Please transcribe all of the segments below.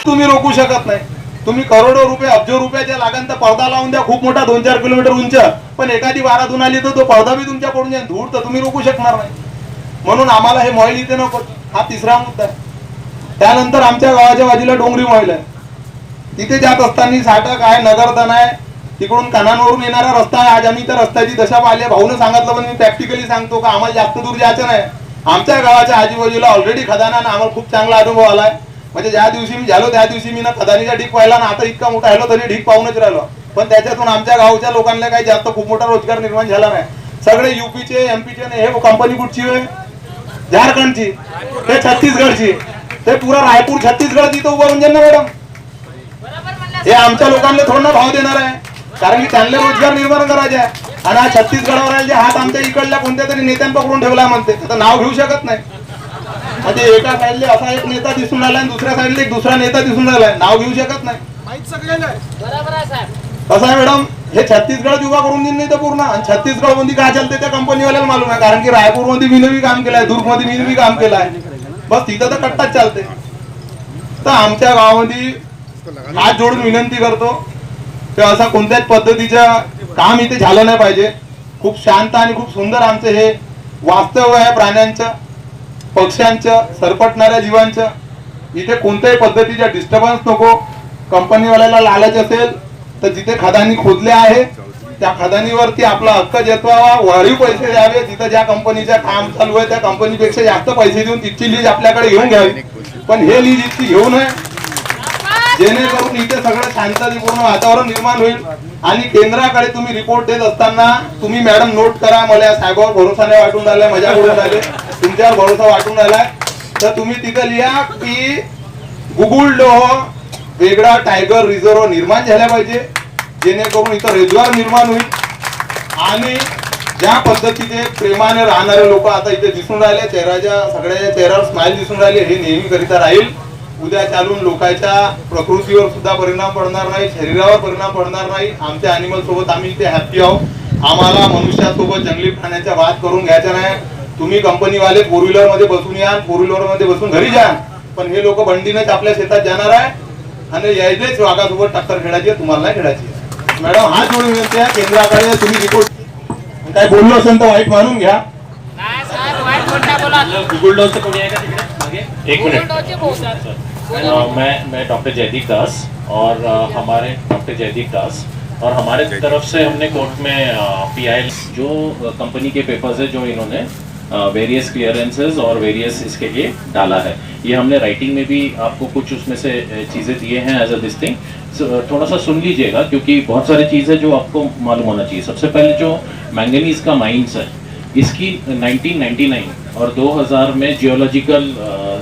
तुम्ही रोखू शकत नाही. तुम्ही करोडो रुपये अब्जो रुपयाच्या लागान तर पडदा लावून द्या खूप मोठा 2-4 किलोमीटर उंच, पण एखादी वारातून आली तर तो पडदा बी तुमच्या पडून जाईल, धूळ तर तुम्ही रोखू शकणार नाही. म्हणून आम्हाला हे मॉईल इथे नको. हा तिसरा मुद्दा आहे. त्यानंतर आमच्या गावाच्या बाजूला डोंगरी मॉईल आहे. तिथे जात असताना साठक आहे, नगरधन आहे, तिकडून कानांवरून येणारा रस्ता आहे. आज आम्ही त्या रस्त्याची दशा पाहिली. भाऊनं सांगितलं, पण मी प्रॅक्टिकली सांगतो का आम्हाला जास्त दूर जायचं नाही. आमच्या गावाच्या आजूबाजूला ऑलरेडी खदानानं आम्हाला खूप चांगला अनुभव आलाय. म्हणजे ज्या दिवशी मी झालो त्या दिवशी मी ना खदानीचा ढीक पाहिला ना, आता इतका मोठा झालो तरी ढीक पाहूनच राहिलो. पण त्याच्यातून आमच्या गावच्या लोकांना काही जास्त खूप मोठा रोजगार निर्माण झाला नाही. सगळे युपीचे एमपीचे हे कंपनी कुठची आहे? झारखंडची, ते छत्तीसगडची, ते पुरा रायपूर छत्तीसगड तिथं उभं म्हणजे ना मॅडम. हे आमच्या लोकांना थोडं ना भाव देणार आहे, कारण की त्यांना रोजगार निर्माण करायचे आहे. आणि हा छत्तीसगडावर जे हात आमच्या इकडल्या कोणत्या तरी नेत्यानं पकडून ठेवला म्हणते, आता नाव घेऊ शकत नाही. म्हणजे एका साईडले असा एक नेता दिसून राहिला आणि दुसऱ्या साईडला एक दुसरा नेता दिसून राहिलाय, नाव घेऊ शकत नाही. कसं आहे मॅडम, हे छत्तीसगड उभा करून देईन नाही तर पूर्ण. आणि छत्तीसगड मध्ये काय चालते त्या कंपनीवाल्याला मालूम आहे, कारण की रायपूर मध्ये मी काम केलंय, दुर्ग मध्ये मी काम केलंय, बस तिथं तर कट्टाच चालते. तर आमच्या गावामध्ये हात जोडून विनंती करतो की असा कोणत्याच पद्धतीचं काम इथे झालं नाही पाहिजे. खूप शांत आणि खूप सुंदर आमचं हे वास्तव आहे. प्राण्यांचं, पक्ष्यांचं, सरपटणाऱ्या जीवांचं. इथे कोणत्याही पद्धतीचा डिस्टर्बन्स नको. कंपनीवाल्याला लालच असेल तर जिथे खदानी खोदले आहे त्या खदानीवरती आपला हक्क जतवावा, वाढीव पैसे द्यावे. जिथं ज्या कंपनीचं काम चालू आहे त्या कंपनीपेक्षा जास्त पैसे देऊन तिथची लीज आपल्याकडे घेऊन घ्यावी. पण हे लीज इतकी घेऊ नये जेणेकरून इथे सगळं शांततापूर्ण वातावरण निर्माण होईल. आणि केंद्राकडे तुम्ही रिपोर्ट देत असताना तुम्ही मॅडम नोट करा, मला या साहेबावर भरोसा नाही वाटून राहिलाय, मजा करून राहिले, तुमच्यावर भरोसा वाटून राहिलाय, तर तुम्ही तिथं लिहा की गुगल डोह वेगळा टायगर रिझर्व निर्माण झाला पाहिजे, जेणेकरून इथं रोजगार निर्माण होईल. आणि ज्या पद्धतीने प्रेमाने राहणारे लोक आता इथे दिसून राहिले, चेहऱ्याच्या सगळ्या चेहऱ्यावर स्माइल दिसून राहिले, हे नेहमी करिता राहील. उद्या चालून लोकांच्या प्रकृतीवर सुद्धा परिणाम पडणार नाही, शरीरावर परिणाम पडणार नाही. आमच्या अॅनिमल सोबत आम्ही इथे हॅप्पी आहोत. आम्हाला मनुष्यासोबत जंगली प्राण्याचा वाद करून घ्यायचा नाही. तुम्ही कंपनीवाले 4 व्हीलर मध्ये बसून या, 4 व्हीलर मध्ये बसून घरी जा, पण हे लोक बंडीनेच आपल्या शेतात जाणार आहे आणि यायचेच वाघासोबत टक्कर खेळायची, तुम्हाला नाही खेळायची. मॅडम हा जोडून विनंती आहे केंद्राकडे, तुम्ही रिपोर्ट काय बोललो असेल तर वाईट मानून घ्या. गूगल डॉस कोणी आहे का तिकडे? एक मिनट. मैं डॉक्टर जयदीप दास और हमारे डॉक्टर जयदीप दास और हमारे तरफ से हमने कोर्ट में पीआई जो कंपनी के पेपर्स है जो इन्होंने वेरियस क्लियरेंसेस और वेरियस इसके लिए डाला है, ये हमने राइटिंग में भी आपको कुछ उसमें से चीज़ें दिए हैं एज अ दिस थिंग. थोड़ा सा सुन लीजिएगा क्योंकि बहुत सारी चीज़ें जो आपको मालूम होना चाहिए. सबसे पहले जो मैंगनीज का माइंस है, इसकी 1999 और 2000 में जियोलॉजिकल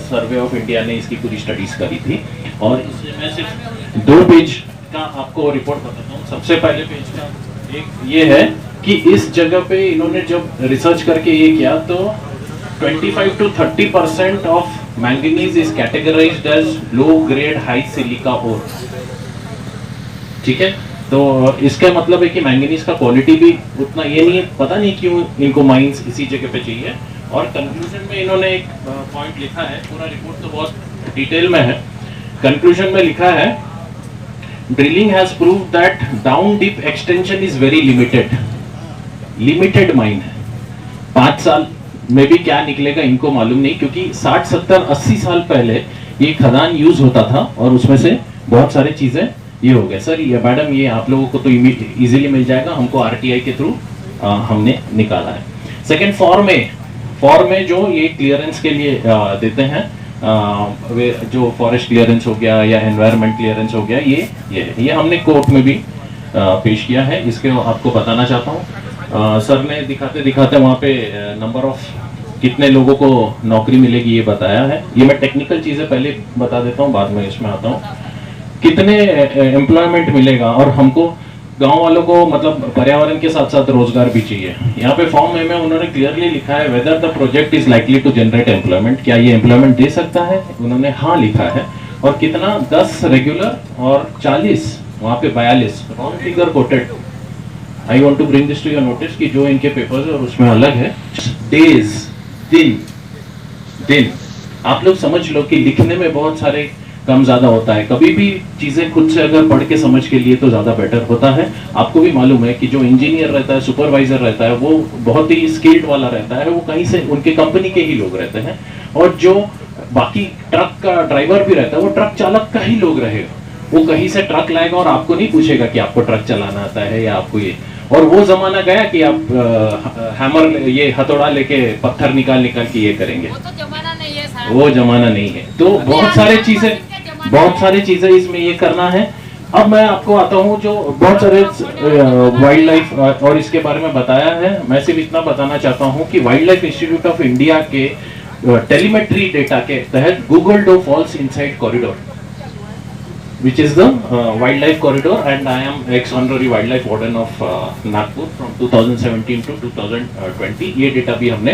सर्वे ऑफ इंडिया ने इसकी पूरी स्टडीज करी थी. और इससे मैं सिर्फ 2 पेज का आपको रिपोर्ट बताता हूँ. सबसे पहले पेज का एक ये है कि इस जगह पे इन्होंने जब रिसर्च करके ये किया तो 25 to 30% of manganese is categorised as low grade high silica ore. ठीक है, तो इसका मतलब है कि मैंगनीज का क्वालिटी भी उतना ये नहीं है. पता नहीं क्यों इनको माइंस इसी जगह पे चाहिए. और कंक्लूजन में इन्होंने एक पॉइंट लिखा है, पूरा रिपोर्ट तो बहुत डिटेल में है. कंक्लूजन में लिखा है drilling has proved that down deep extension is very limited mine है. 5 साल में भी क्या निकलेगा इनको मालूम नहीं, क्योंकि 60, 70, 80 साल पहले ये खदान यूज होता था और उसमें से बहुत सारी चीजें ये हो गया. सर ये मैडम ये आप लोगों को तो इजीली मिल जाएगा, हमको आरटीआई के थ्रू हमने निकाला है. सेकंड फॉर्म में जो ये क्लियरेंस के लिए देते हैं, वे जो फॉरेस्ट क्लियरेंस हो गया या एनवायरनमेंट क्लियरेंस हो गया, ये हमने कोर्ट में भी पेश किया है. इसके आपको बताना चाहता हूँ. सर ने दिखाते वहाँ पे नंबर ऑफ कितने लोगों को नौकरी मिलेगी ये बताया है. ये मैं टेक्निकल चीज़ें पहले बता देता हूँ, बाद में इसमें आता हूँ. कितने एम्प्लॉयमेंट मिलेगा, और हमको गांव वालों को मतलब पर्यावरण के साथ साथ रोजगार भी चाहिए. यहाँ पे फॉर्म में उन्होंने क्लियरली लिखा है whether the project is likely to generate employment, क्या ये एम्प्लॉयमेंट दे सकता है, उन्होंने हाँ लिखा है. और कितना 10 रेगुलर और 40 वहाँ पे 42 wrong figure quoted. I want to bring this to your notice कि जो इनके पेपर्स है और उसमें अलग है. डेज दिन आप लोग समझ लो कि लिखने में बहुत सारे कम ज्यादा होता है। कभी भी चीजें खुद से अगर पढ़ के समझ के लिए तो ज्यादा बेटर होता है। आपको भी मालूम है कि जो इंजीनियर रहता है, सुपरवाइजर रहता है, वो बहुत ही स्किल्ड वाला रहता है, वो कहीं से उनके कंपनी के ही लोग रहते हैं। और जो बाकी ट्रक का ड्राइवर भी रहता है, वो ट्रक चालक का ही लोग रहेगा। वो कहीं से ट्रक लाएगा और आपको नहीं पूछेगा कि आपको ट्रक चलाना आता है या आपको ये। और वो जमाना गया कि आप हैमर ये हथौड़ा लेके पत्थर निकाल निकाल के ये करेंगे, वो तो जमाना नहीं है साहब। वो जमाना नहीं है। तो बहुत सारे चीजें इसमें ये करना है। अब मैं आपको आता हूँ जो बहुत सारे वाइल्ड लाइफ और इसके बारे में बताया है। मैं सिर्फ इतना बताना चाहता हूँ कि wild life institute of India के टेलीमेट्री डेटा के तहत गूगल डो falls inside corridor, which is the wildlife corridor, and I am ex-honorary wildlife warden of Nagpur from 2017 to 2020। ये डेटा भी हमने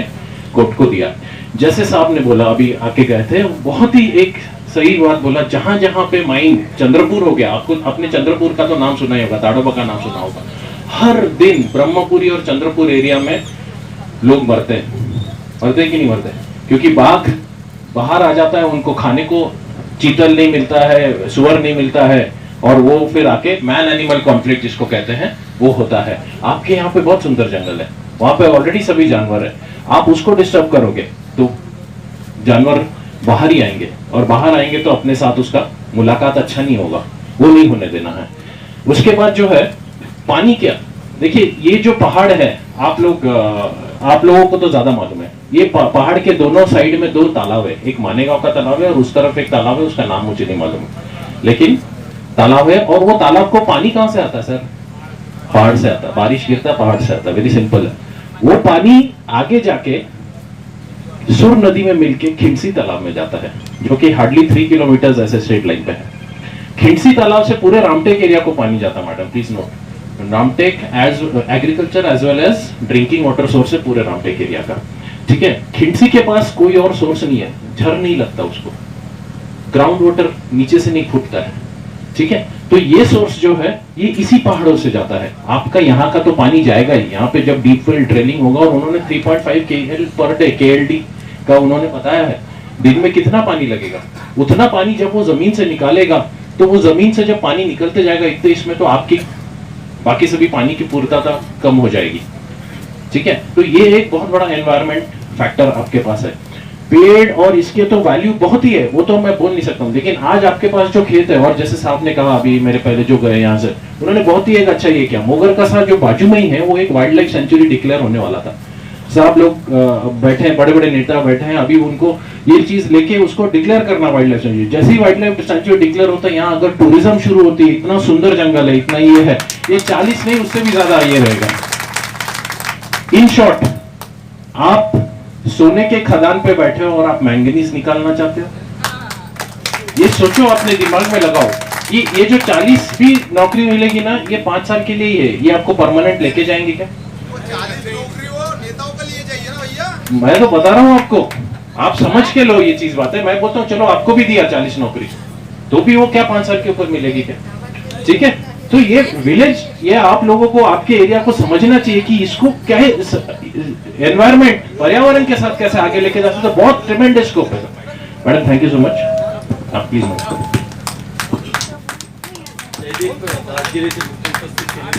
कोर्ट को दिया। जैसे साहब ने बोला, अभी आके गए थे, बहुत ही एक सही बात बोला। जहां जहां पे माइन, चंद्रपुर हो गया, आपको अपने चंद्रपुर का तो नाम सुना ही होगा, ताड़ोबा का नाम सुना होगा। हर दिन ब्रह्मपुरी और चंद्रपुर एरिया में लोग मरते हैं कि नहीं मरते? क्योंकि बाघ बाहर आ जाता है, उनको खाने को चीतल नहीं मिलता है, सुअर नहीं मिलता है, और वो फिर आके मैन एनिमल कॉन्फ्लिक्ट जिसको कहते हैं वो होता है। आपके यहाँ पे बहुत सुंदर जंगल है, वहां पे ऑलरेडी सभी जानवर है, आप उसको डिस्टर्ब करोगे तो जानवर बाहर ही आएंगे, और बाहर आएंगे तो अपने साथ उसका मुलाकात अच्छा नहीं होगा, वो नहीं होने देना है। उसके बाद जो है पानी, क्या देखिए, ये जो पहाड़ है, आप लोगों को तो ज्यादा मालूम है, ये पहाड़ के दोनों साइड में 2 तालाब है। एक मानेगांव का तालाब है और उस तरफ एक तालाब है, उसका नाम मुझे नहीं मालूम है, लेकिन तालाब है। और वो तालाब को पानी कहां से आता है सर? पहाड़ से आता है, बारिश गिरता है पहाड़ से आता है, वेरी सिंपल है। वो पानी आगे जाके सुर नदी में मिलके खिंडसी तालाब में जाता है, जो कि हार्डली 3 किलोमीटर ऐसे स्ट्रेट लाइन पे है। खिंडसी तालाब से पूरे रामटेक एरिया को पानी जाता है, madam please note. Ramtek as agriculture as well as drinking water source है पूरे रामटेक एरिया का, ठीक है। खिंडसी के पास कोई और सोर्स नहीं है, झर नहीं लगता उसको, ग्राउंड वाटर नीचे से नहीं फूटता है, ठीक है। तो ये सोर्स जो है ये इसी पहाड़ों से जाता है। आपका यहाँ का तो पानी जाएगा ही, यहाँ पे जब डीप वेल ड्रिलिंग होगा, और उन्होंने 3.5 KL पर डे KLD का उन्होंने बताया है, दिन में कितना पानी लगेगा, उतना पानी जब वो जमीन से निकालेगा, तो वो जमीन से जब पानी निकलते जाएगा इतने, इसमें तो आपकी बाकी सभी पानी की पूर्णता कम हो जाएगी, ठीक है। तो ये एक बहुत बड़ा एनवायरमेंट फैक्टर आपके पास है। पेड़ और इसके तो वैल्यू बहुत ही है, वो तो मैं बोल नहीं सकता हूँ, लेकिन आज आपके पास जो खेत है, और जैसे साहब ने कहा अभी मेरे पहले जो गए यहाँ से, उन्होंने बहुत ही एक अच्छा ये किया। मोगर का साथ जो बाजू में ही है, वो एक वाइल्ड लाइफ सेंचुरी डिक्लेयर होने वाला था। साहब लोग बैठे हैं, बड़े बड़े नेता बैठे हैं, अभी उनको ये चीज लेके उसको डिक्लेयर करना वाइल्ड लाइफ सेंचुरी। जैसे ही वाइल्ड लाइफ सेंचुरी डिक्लेयर होता है, यहाँ अगर टूरिज्म शुरू होती है, इतना सुंदर जंगल है, इतना ये है, ये 40 नहीं उससे भी ज्यादा ये रहेगा। इन शॉर्ट, आप सोने के खदान पे बैठे हो और आप मैंगनीज निकालना चाहते हो, ये सोचो, अपने दिमाग में लगाओ। ये जो 40 भी नौकरी मिलेगी ना, ये 5 साल के लिए ही है, ये आपको परमानेंट लेके जाएंगे क्या? 40 नौकरी वो नेताओं के लिए चाहिए ना भैया। मैं तो बता रहा हूँ आपको, आप समझ के लो ये चीज बात है। मैं बोलता हूँ चलो आपको भी दिया 40 नौकरी, तो भी वो क्या 5 साल के ऊपर मिलेगी क्या? ठीक है। तो ये विलेज, ये आप लोगों को आपके एरिया को समझना चाहिए कि इसको क्या है, एनवायरमेंट, पर्यावरण के साथ कैसे आगे लेके जा सकते, तो बहुत ट्रेमेंडस स्कोप है। Madam thank you so much, आप प्लीज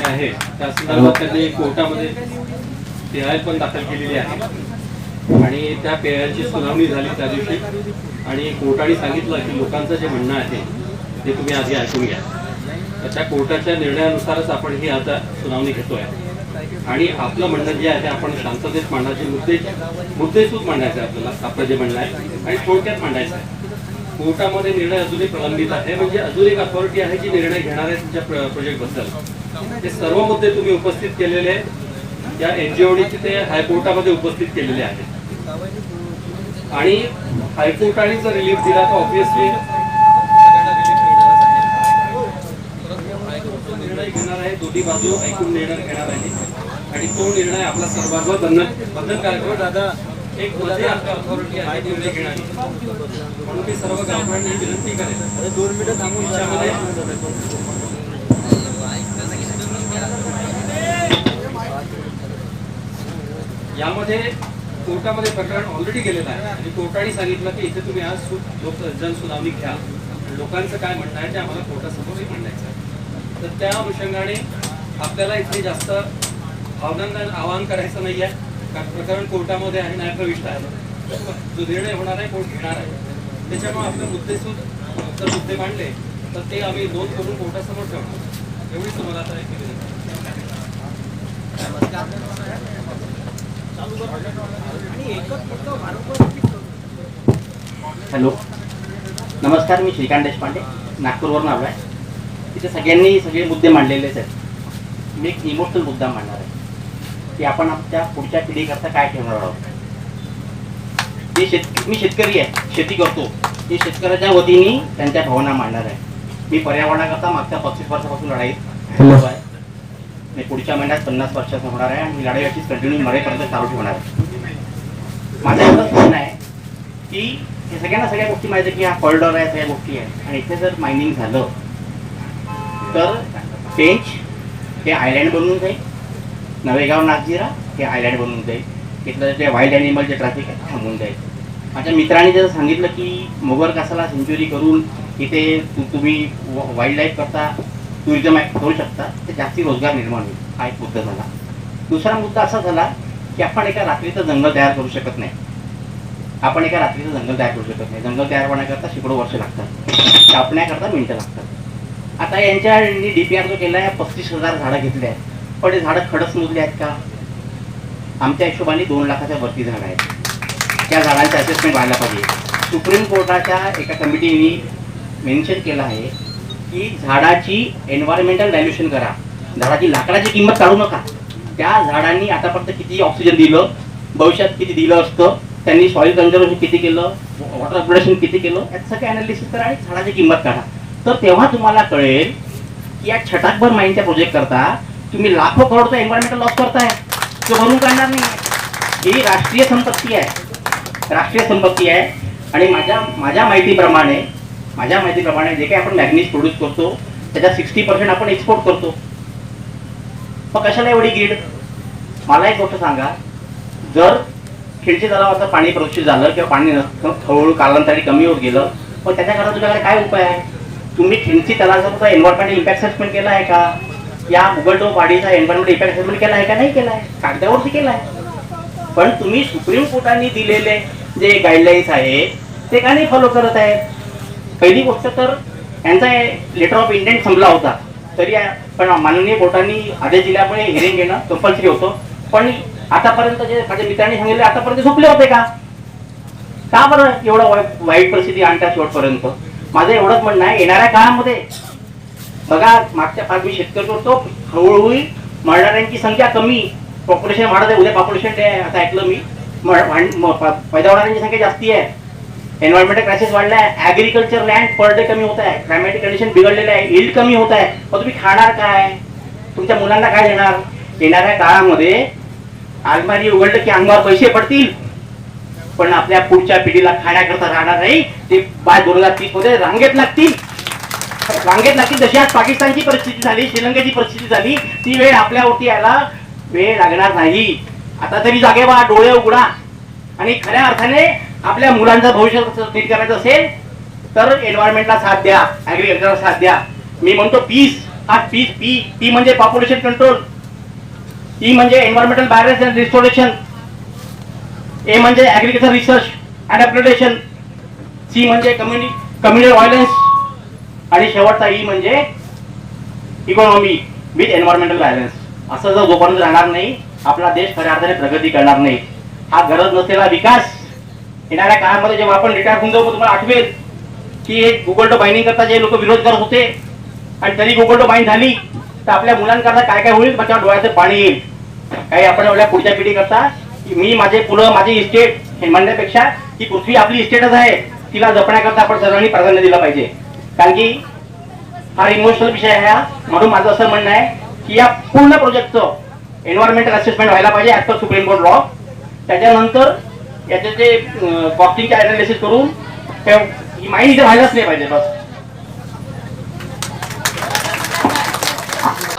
आहे त्या संदर्भात त्यांनी कोर्टामध्ये PI पण दाखल केलेली आहे आणि त्या PIची सुनावणी झाली त्या दिवशी आणि कोर्टाने सांगितलं की लोकांचं जे म्हणणं आहे ते तुम्ही आधी ऐकून घ्या। तर त्या कोर्टाच्या निर्णयानुसारच आपण ही आता सुनावणी घेतोय आणि आपलं म्हणणं जे आहे ते आपण शांततेत मांडायचे, मुद्देसूद मांडायचे आपल्याला, आपलं जे म्हणणं आहे आणि थोडक्यात मांडायचं आहे। कोर्टामध्ये निर्णय अजूनही प्रलंबित आहे, म्हणजे अजून एक अथॉरिटी आहे जी निर्णय घेणार आहे तुमच्या प्रोजेक्ट बद्दल। ते सर्व मुद्दे तुम्ही उपस्थित केलेले आहेत, या NGOने ते हायकोर्टामध्ये उपस्थित केलेले आहेत आणि हायकोर्टाने जर रिलीफ दिला तर ऑब्व्हियसली निर्णय घेणार आहे, दोन्ही बाजू ऐकून निर्णय घेणार आहे आणि तो निर्णय आपला सर्वांवर बंधनकारक दादा एक मध्ये अथॉरिटी आहे निर्णय घेणारी, म्हणून मी सर्व गावकऱ्यांनी विनंती करेन 2 मिनिटं थांबून यामध्ये कोर्टामध्ये प्रकरण ऑलरेडी गेलेलं आहे आणि कोर्टाने सांगितलं की इथे तुम्ही आज जनसुनावणी घ्या लोकांचं काय म्हणणं आहे ते आम्हाला कोर्टासमोर मांडायचं आहे. तर त्या अनुषंगाने आपल्याला इथे जास्त भावनांना आवाहन करायचं नाही आहे, कारण प्रकरण कोर्टामध्ये आहे, न्यायप्रविष्ट आहे. जो निर्णय होणार आहे कोर्ट घेणार आहे. त्याच्यामुळे आपले मुद्दे मांडले तर ते आम्ही नोंद करून कोर्टासमोर ठेवणार. एवढीच तुम्हाला आता एक विनंती. हॅलो, नमस्कार. मी श्रीकांत देशपांडे, नागपूरवरून आलो आहे. तिथे सगळ्यांनी सगळे मुद्दे मांडलेलेच आहेत. मी एक इमोशनल मुद्दा मांडणार आहे की आपण आपल्या पुढच्या पिढीकरता काय ठेवणार आहोत. मी शेतकरी आहे, शेती करतो. मी शेतकऱ्याच्या वतीने त्यांच्या भावना मांडणार आहे. मी पर्यावरणाकरता मागच्या 35 वर्षापासून लढाईत आहे. मी पुढच्या महिन्यात 50 वर्षाचा होणार आहे आणि ही लढाई अशीच कंटिन्यू मरेपर्यंत चालू ठेवणार आहे. माझं एवढंच म्हणणं आहे की हे सगळ्यांना सगळ्या गोष्टी माहिती आहे की हा कॉरिडॉर आहे, सगळ्या गोष्टी आहेत. आणि इथे जर मायनिंग झालं तर पेंच हे आयलँड बनून जाईल, नवेगाव नागझिरा हे आयलँड बनून जाईल. इथलं जे वाईल्ड ॲनिमल जे ट्रॅफिक आहे थांबून जाईल. माझ्या मित्रांनी जर सांगितलं की मोगर कासाला सेंच्युरी करून इथे तुम्ही वाईल्ड लाईफ करता टुरिझम करू शकता, तर जास्ती रोजगार निर्माण होईल. हा एक मुद्दा झाला. दुसरा मुद्दा असा झाला की आपण एका रात्रीचं जंगल तयार करू शकत नाही. जंगल तयार होण्याकरता शेकडो वर्ष लागतात, कापण्याकरता मिनिटं लागतात. आता यांच्या DPR जो केला आहे 35,000 झाडं घेतली आहेत, पण हे झाडं खडस मोजले आहेत का? आमच्या हिशोबाने 2 लाखाच्या वरती झाडं आहेत. त्या झाडांचं असेसमेंट व्हायला पाहिजे. सुप्रीम कोर्टाच्या एका कमिटीने मेन्शन केलं आहे की झाडाची एन्व्हायरमेंटल व्हॅल्युएशन करा. झाडाची लाकडाची किंमत काढू नका. त्या झाडांनी आतापर्यंत किती ऑक्सिजन दिलं, भविष्यात किती दिलं असतं, त्यांनी सॉईल कन्झर्वेशन किती केलं, वॉटर प्रोडक्शन किती केलं, याचं सगळं ॲनालिसिस करा आणि झाडाची किंमत काढा. तर तेव्हा तुम्हाला कळेल की या छटाकभर माइनच्या प्रोजेक्ट करता तुम्ही लाखो करोडचा एन्व्हायरमेंटल लॉस करताय, तो भरून काढणार नाही. ही राष्ट्रीय संपत्ती आहे. आणि माझ्या माहितीप्रमाणे जे काही आपण मॅग्नीज प्रोड्यूस करतो त्याच्या 60% आपण एक्सपोर्ट करतो. मग कशाला एवढी ग्रीड? मला एक गोष्ट सांगा, जर खिडची तलावाचं पाणी प्रदूषित झालं किंवा पाणी हळूहळू कालांतरी कमी होत गेलं, पण त्याच्याकरता तुझ्याकडे काय उपाय आहे? तुम्ही खिडची तलावाचा एन्व्हायरमेंटल इम्पॅक्ट असेसमेंट केला आहे का? या मुगलडो वाडीचा एन्व्हायरमेंटल इम्पॅक्ट असेसमेंट केला आहे का? नाही केला आहे. कागदावरती केला आहे. पण तुम्ही सुप्रीम कोर्टाने दिलेले जे गाईडलाईन्स आहे ते का नाही फॉलो करत आहे? पहिली गोष्ट तर यांचा लेटर ऑफ इंटेंट संपला होता, तरी पण माननीय कोर्टाने आदेश दिल्यामुळे हिअरिंग घेणं कंपल्सरी होतं. पण आतापर्यंत जे माझ्या मित्रांनी सांगितले आतापर्यंत झोपले होते का बरं एवढं वाईट परिस्थिती आणतात शेवटपर्यंत? माझं एवढंच म्हणणं आहे, येणाऱ्या काळामध्ये बघा, मागच्या काळात मी शेतकरी करतो, हळूहळू मरणाऱ्यांची संख्या कमी, पॉप्युलेशन वाढत आहे. उद्या पॉप्युलेशन डे आहे असं ऐकलं मी. पैदा होणाऱ्यांची संख्या जास्ती आहे. एन्व्हायरमेंटल क्रायसिस वाढला आहे. ॲग्रिकल्चर लँड पर डे कमी होत आहे. क्लायमॅटिक कंडिशन बिघडलेले आहे. यील्ड कमी होत आहे. मग तुम्ही खाणार काय? तुमच्या मुलांना काय देणार? येणाऱ्या काळामध्ये अलमारी उघडलं की अंगावर पैसे पडतील, पण आपल्या पुढच्या पिढीला खाण्याकरता राहणार नाही. ते 2030 मध्ये रांगेत लागतील. जशी आज पाकिस्तानची परिस्थिती झाली, श्रीलंकेची परिस्थिती झाली, ती वेळ आपल्यावरती यायला वेळ लागणार नाही. आता तरी जागे व्हा, डोळे उघडा आणि खऱ्या अर्थाने आपल्या मुलांचं भविष्य नीट करायचं असेल तर एन्व्हायरमेंटला साथ द्या, ऍग्रिकल्चरला साथ द्या. मी म्हणतो पीस. हा पी म्हणजे पॉप्युलेशन कंट्रोल, ई म्हणजे environmental balance and restoration, A म्हणजे agriculture research and upgradation, C म्हणजे कम्युनिटी व्हायलन्स आणि शेवटचा ई म्हणजे इकॉनॉमी विथ एन्व्हायरमेंटल बॅलन्स. असं जर जोपर्यंत राहणार नाही आपला देश खऱ्या अर्थाने प्रगती करणार नाही. हा गरज नसलेला विकास येणाऱ्या काळामध्ये जेव्हा आपण रिटायर होऊन जाऊ, तुम्हाला आठवेल की हे गुगल मायनिंग करता जे लोक विरोध करत होते आणि तरी गुगल माईन झाली, तर आपल्या मुलांकरता काय काय होईल माझ्या डोळ्याचं पाणी येईल. काही आपण आपल्या पुढच्या पिढी करता मी माझे पुढं माझी इस्टेट हे म्हणण्यापेक्षा की पृथ्वी आपली इस्टेटच आहे, तिला जपण्याकरता आपण सर्वांनी प्राधान्य दिलं पाहिजे. कारण की हा इमोशनल विषय आहे. म्हणून माझं असं म्हणणं आहे की या पूर्ण प्रोजेक्टचं एन्व्हायरमेंटल असेसमेंट व्हायला पाहिजे as per supreme court law. त्याच्यानंतर याचे जे कॉस्टिंगचे अनालिसिस करून ही माहिती इथे व्हायलाच नाही पाहिजे. बस.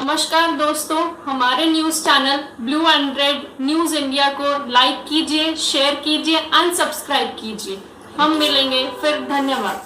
नमस्कार दोस्तों, हमारे news channel blue end red news India को लाइक कीजिए, शेयर कीजिए, अनसब्सक्राइब कीजिए. हम मिलेंगे फिर. धन्यवाद.